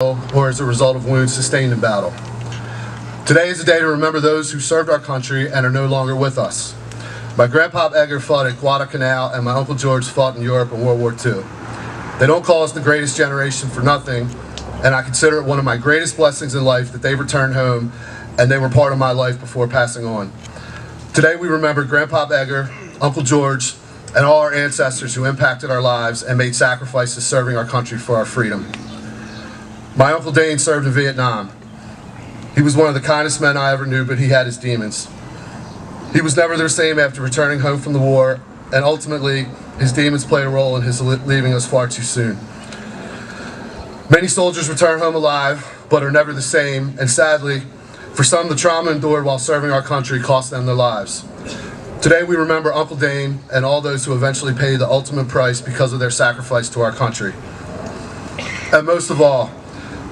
or as a result of wounds sustained in battle. Today is a day to remember those who served our country and are no longer with us. My grandpa Edgar fought at Guadalcanal and my Uncle George fought in Europe in World War II. They don't call us the greatest generation for nothing, and I consider it one of my greatest blessings in life that they returned home and they were part of my life before passing on. Today we remember Grandpa Edgar, Uncle George, and all our ancestors who impacted our lives and made sacrifices serving our country for our freedom. My Uncle Dane served in Vietnam. He was one of the kindest men I ever knew, but he had his demons. He was never the same after returning home from the war, and ultimately, his demons played a role in his leaving us far too soon. Many soldiers return home alive, but are never the same, and sadly, for some, the trauma endured while serving our country cost them their lives. Today, we remember Uncle Dane and all those who eventually paid the ultimate price because of their sacrifice to our country. And most of all,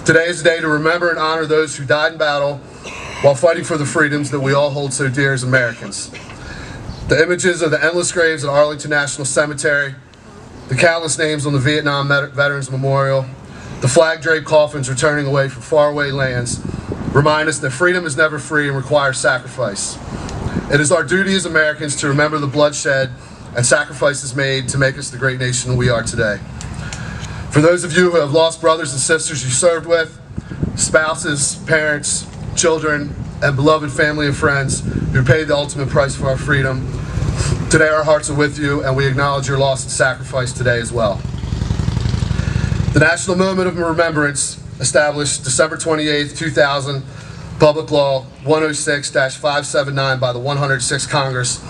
today is a day to remember and honor those who died in battle while fighting for the freedoms that we all hold so dear as Americans. The images of the endless graves at Arlington National Cemetery, the countless names on the Vietnam Veterans Memorial, the flag-draped coffins returning away from faraway lands remind us that freedom is never free and requires sacrifice. It is our duty as Americans to remember the bloodshed and sacrifices made to make us the great nation we are today. For those of you who have lost brothers and sisters you served with, spouses, parents, children, and beloved family and friends who paid the ultimate price for our freedom, today our hearts are with you and we acknowledge your loss and sacrifice today as well. The National Moment of Remembrance, established December 28, 2000, Public Law 106-579 by the 106th Congress,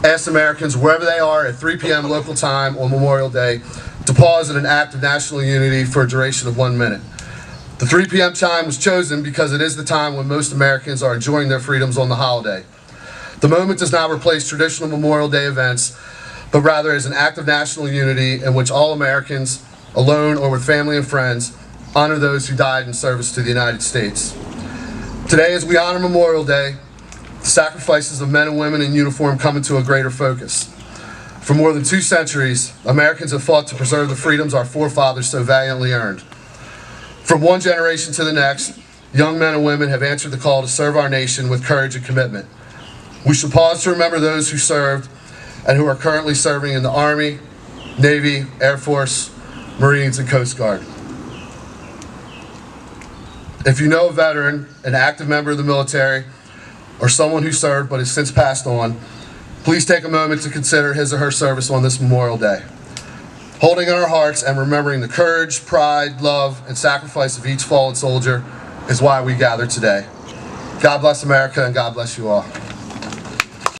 asks Americans wherever they are at 3 p.m. local time on Memorial Day to pause in an act of national unity for a duration of 1 minute. The 3 p.m. chime was chosen because it is the time when most Americans are enjoying their freedoms on the holiday. The moment does not replace traditional Memorial Day events, but rather is an act of national unity in which all Americans, alone or with family and friends, honor those who died in service to the United States. Today, as we honor Memorial Day, the sacrifices of men and women in uniform come into a greater focus. For more than 2 centuries, Americans have fought to preserve the freedoms our forefathers so valiantly earned. From one generation to the next, young men and women have answered the call to serve our nation with courage and commitment. We should pause to remember those who served and who are currently serving in the Army, Navy, Air Force, Marines, and Coast Guard. If you know a veteran, an active member of the military, or someone who served but has since passed on, please take a moment to consider his or her service on this Memorial Day. Holding in our hearts and remembering the courage, pride, love, and sacrifice of each fallen soldier is why we gather today. God bless America and God bless you all.